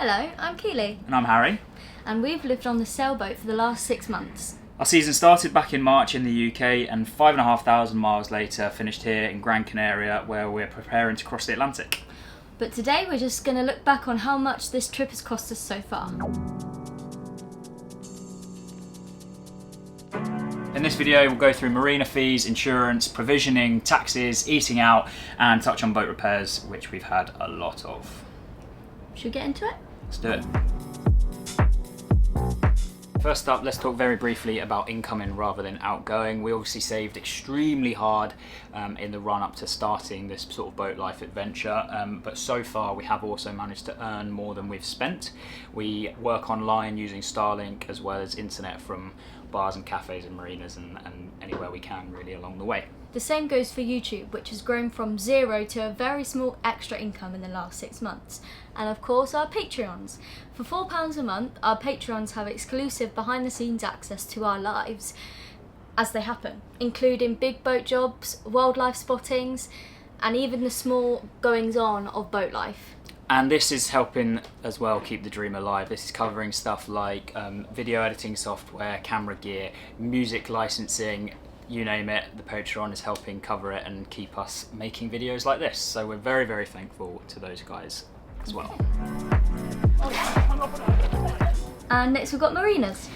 Hello, I'm Keely. And I'm Harry. And we've lived on the sailboat for the last 6 months. Our season started back in March in the UK and 5,500 miles later finished here in Gran Canaria, where we're preparing to cross the Atlantic. But today we're just going to look back on how much this trip has cost us so far. In this video we'll go through marina fees, insurance, provisioning, taxes, eating out and touch on boat repairs, which we've had a lot of. Should we get into it? Let's do it. First up, let's talk very briefly about incoming rather than outgoing. We obviously saved extremely hard in the run up to starting this sort of boat life adventure, but so far we have also managed to earn more than we've spent. We work online using Starlink as well as internet from bars and cafes and marinas and anywhere we can really along the way. The same goes for YouTube, which has grown from zero to a very small extra income in the last 6 months. And of course our Patreons. For £4 a month, our Patreons have exclusive behind the scenes access to our lives as they happen, including big boat jobs, wildlife spottings, and even the small goings on of boat life. And this is helping as well keep the dream alive. This is covering stuff like video editing software, camera gear, music licensing, you name it. The Patreon is helping cover it and keep us making videos like this. So we're very, very thankful to those guys as well. And next we've got marinas.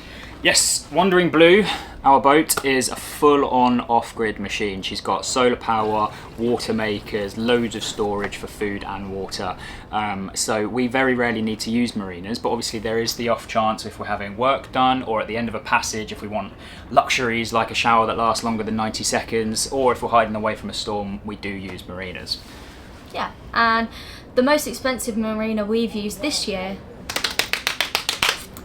Yes, Wandering Blue, our boat, is a full-on off-grid machine. She's got solar power, water makers, loads of storage for food and water. So we very rarely need to use marinas, but obviously there is the off chance if we're having work done or at the end of a passage, if we want luxuries like a shower that lasts longer than 90 seconds, or if we're hiding away from a storm, we do use marinas. Yeah, and the most expensive marina we've used this year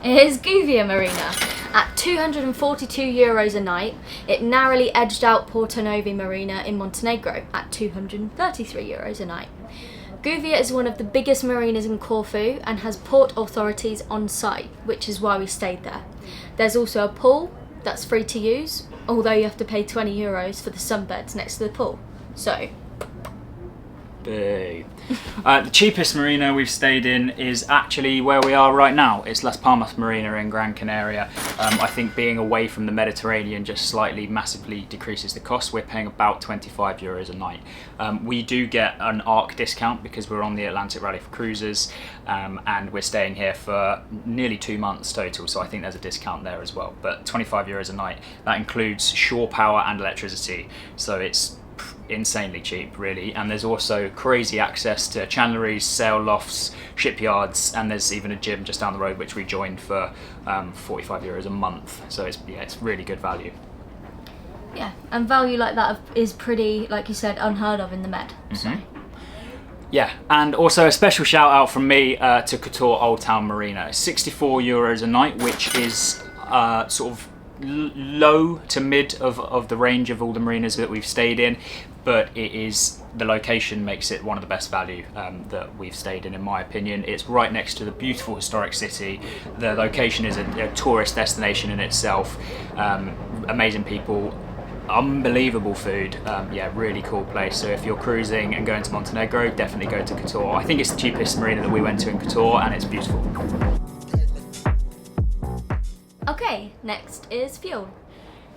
is Gouvier Marina. At €242 a night, it narrowly edged out Porto Novi Marina in Montenegro at €233 a night. Gouvier is one of the biggest marinas in Corfu and has port authorities on site, which is why we stayed there. There's also a pool that's free to use, although you have to pay €20 for the sunbeds next to the pool. So, boo. The cheapest marina we've stayed in is actually where we are right now. It's Las Palmas Marina in Gran Canaria. I think being away from the Mediterranean just slightly massively decreases the cost. We're paying about €25 a night. We do get an ARC discount because we're on the Atlantic Rally for cruises, and we're staying here for nearly 2 months total, so I think there's a discount there as well. But €25 a night, that includes shore power and electricity, so it's insanely cheap really. And there's also crazy access to chandleries, sail lofts, shipyards, and there's even a gym just down the road which we joined for €45 a month, so it's really good value. yeah, and value like that is pretty, like you said, unheard of in the Med. So. Yeah, and also a special shout out from me to Couture Old Town Marina. €64 a night, which is sort of low to mid of the range of all the marinas that we've stayed in, but the location makes it one of the best value that we've stayed in my opinion. It's right next to the beautiful historic city. The location is a tourist destination in itself. Amazing people, unbelievable food. Yeah, really cool place. So if you're cruising and going to Montenegro, definitely go to Couture. I think it's the cheapest marina that we went to in Couture, and it's beautiful. Okay, next is fuel.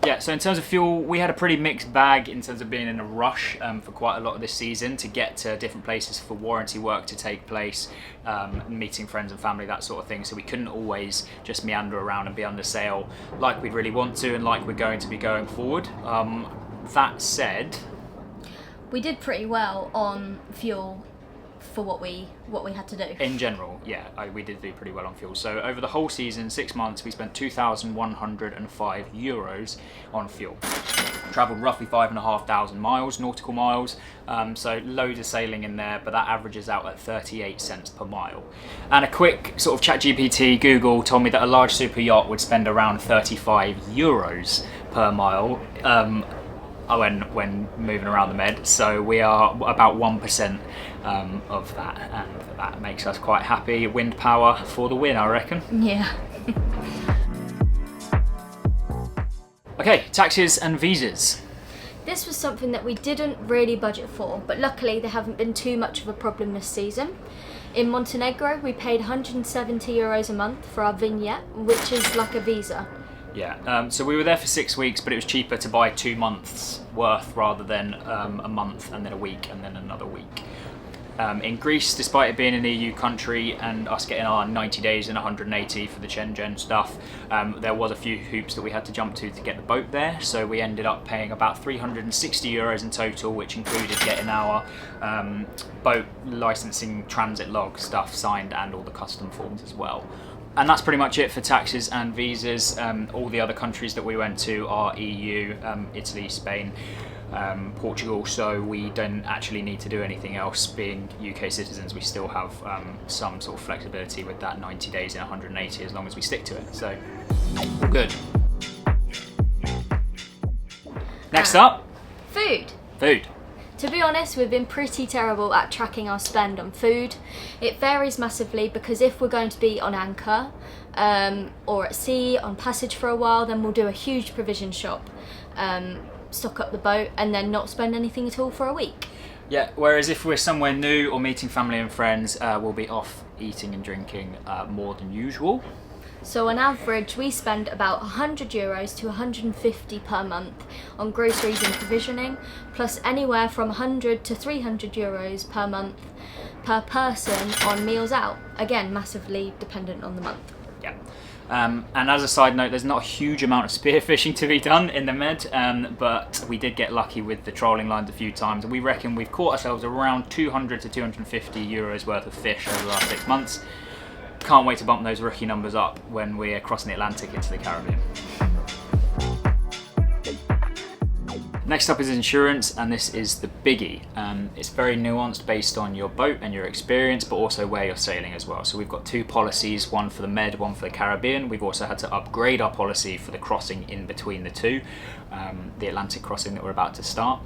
Yeah, so in terms of fuel, we had a pretty mixed bag in terms of being in a rush for quite a lot of this season to get to different places for warranty work to take place, meeting friends and family, that sort of thing. So we couldn't always just meander around and be under sail like we'd really want to and like we're going to be going forward. That said, we did pretty well on fuel for what we had to do. In general, yeah, we did do pretty well on fuel. So over the whole season, 6 months, we spent €2,105 on fuel. Travelled roughly 5,500 miles, nautical miles, so loads of sailing in there, but that averages out at 38 cents per mile. And a quick sort of ChatGPT Google told me that a large super yacht would spend around €35 per mile when moving around the Med, so we are about 1% of that, and that makes us quite happy. Wind power for the win, I reckon. Yeah. Okay, taxes and visas. This was something that we didn't really budget for, but luckily there haven't been too much of a problem this season. In Montenegro, we paid €170 a month for our vignette, which is like a visa. Yeah, so we were there for 6 weeks, but it was cheaper to buy 2 months worth rather than a month and then a week and then another week. In Greece, despite it being an EU country and us getting our 90 days and 180 for the Schengen stuff, there was a few hoops that we had to jump to get the boat there. So we ended up paying about €360 in total, which included getting our boat licensing transit log stuff signed and all the custom forms as well. And that's pretty much it for taxes and visas. All the other countries that we went to are EU, Italy, Spain, Portugal, so we don't actually need to do anything else. Being UK citizens, we still have some sort of flexibility with that 90 days and 180 as long as we stick to it. So, all good. Next up, Food. food. To be honest, we've been pretty terrible at tracking our spend on food. It varies massively because if we're going to be on anchor or at sea on passage for a while, then we'll do a huge provision shop, stock up the boat and then not spend anything at all for a week. Yeah, whereas if we're somewhere new or meeting family and friends, we'll be off eating and drinking more than usual. So on average, we spend about €100 to €150 per month on groceries and provisioning, plus anywhere from €100 to €300 per month per person on meals out. Again, massively dependent on the month. Yeah. And as a side note, there's not a huge amount of spearfishing to be done in the Med, but we did get lucky with the trolling lines a few times, and we reckon we've caught ourselves around €200 to €250 worth of fish over the last 6 months. Can't wait to bump those rookie numbers up when we're crossing the Atlantic into the Caribbean. Next up is insurance, and this is the biggie. It's very nuanced based on your boat and your experience, but also where you're sailing as well. So we've got 2 policies, one for the Med, one for the Caribbean. We've also had to upgrade our policy for the crossing in between the two, the Atlantic crossing that we're about to start.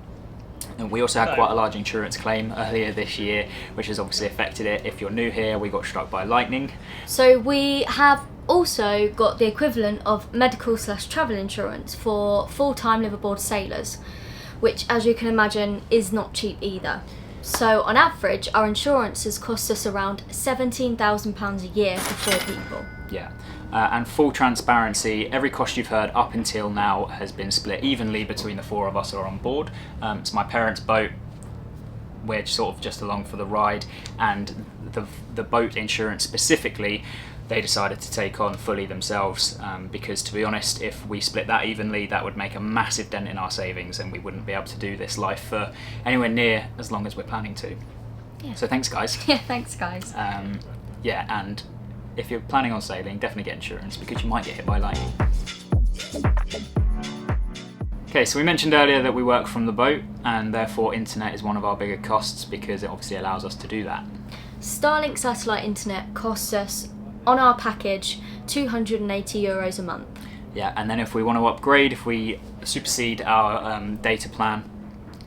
And we also had quite a large insurance claim earlier this year, which has obviously affected it. If you're new here, we got struck by lightning. So we have also got the equivalent of medical/travel insurance for full-time liveaboard sailors, which, as you can imagine, is not cheap either. So on average, our insurance has cost us around £17,000 a year for 4 people. Yeah. And full transparency, every cost you've heard up until now has been split evenly between the 4 of us who are on board. It's my parents' boat, we're sort of just along for the ride, and the boat insurance specifically, they decided to take on fully themselves, because to be honest, if we split that evenly, that would make a massive dent in our savings and we wouldn't be able to do this life for anywhere near as long as we're planning to. Yeah. So thanks guys. Yeah, thanks guys. Yeah, and if you're planning on sailing, definitely get insurance because you might get hit by lightning. Okay, so we mentioned earlier that we work from the boat and therefore internet is one of our bigger costs because it obviously allows us to do that. Starlink satellite internet costs us, on our package, €280 a month. Yeah, and then if we want to upgrade, if we supersede our data plan,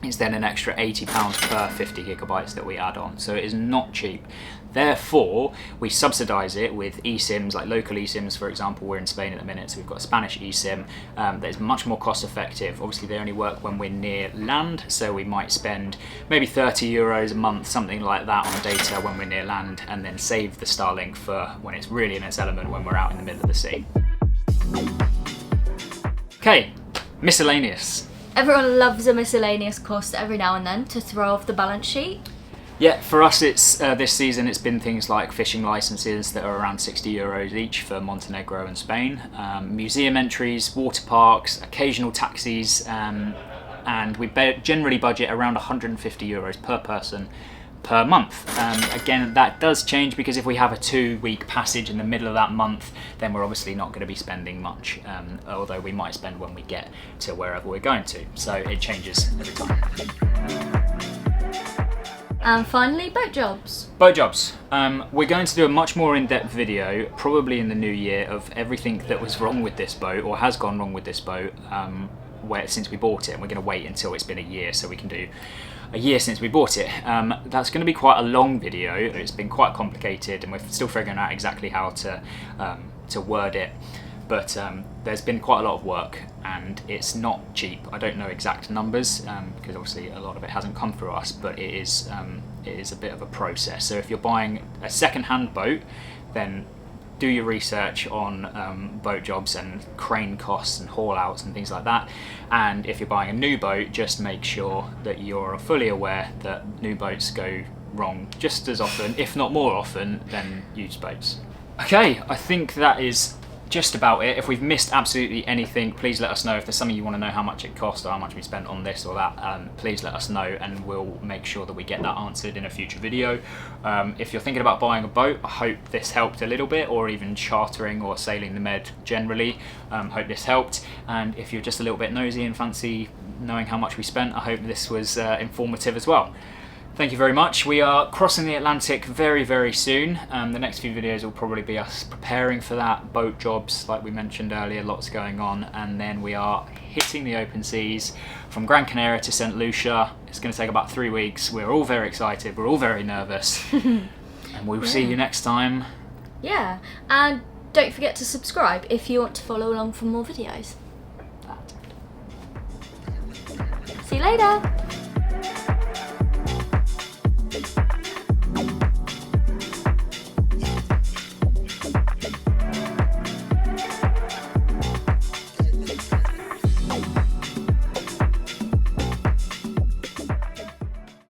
it's then an extra £80 per 50 gigabytes that we add on. So it is not cheap. Therefore, we subsidise it with eSIMs, like local eSIMs, for example. We're in Spain at the minute, so we've got a Spanish eSIM that is much more cost effective. Obviously, they only work when we're near land, so we might spend maybe €30 a month, something like that, on data when we're near land, and then save the Starlink for when it's really in its element, when we're out in the middle of the sea. Okay, miscellaneous. Everyone loves a miscellaneous cost every now and then to throw off the balance sheet. Yeah, for us, it's this season it's been things like fishing licenses that are around €60 each for Montenegro and Spain, museum entries, water parks, occasional taxis, and we generally budget around €150 per person per month. Again, that does change because if we have a 2-week passage in the middle of that month, then we're obviously not going to be spending much, although we might spend when we get to wherever we're going to. So it changes every time. And finally, boat jobs. Boat jobs. We're going to do a much more in-depth video, probably in the new year, of everything that was wrong with this boat, or has gone wrong with this boat, since we bought it. And we're going to wait until it's been a year so we can do a year since we bought it. That's going to be quite a long video. It's been quite complicated and we're still figuring out exactly how to word it. but there's been quite a lot of work and it's not cheap. I don't know exact numbers because obviously a lot of it hasn't come through us, but it is a bit of a process. So if you're buying a second-hand boat, then do your research on boat jobs and crane costs and haul outs and things like that. And if you're buying a new boat, just make sure that you're fully aware that new boats go wrong just as often, if not more often, than used boats. Okay, I think that is just about it. If we've missed absolutely anything, please let us know. If there's something you want to know how much it cost or how much we spent on this or that, please let us know and we'll make sure that we get that answered in a future video. If you're thinking about buying a boat, I hope this helped a little bit, or even chartering or sailing the Med generally. Hope this helped. And if you're just a little bit nosy and fancy knowing how much we spent, I hope this was informative as well. Thank you very much. We are crossing the Atlantic very, very soon. The next few videos will probably be us preparing for that, boat jobs like we mentioned earlier, lots going on, and then we are hitting the open seas from Gran Canaria to St. Lucia. It's going to take about 3 weeks. We're all very excited, we're all very nervous, and we'll see you next time. Yeah, and don't forget to subscribe if you want to follow along for more videos. See you later!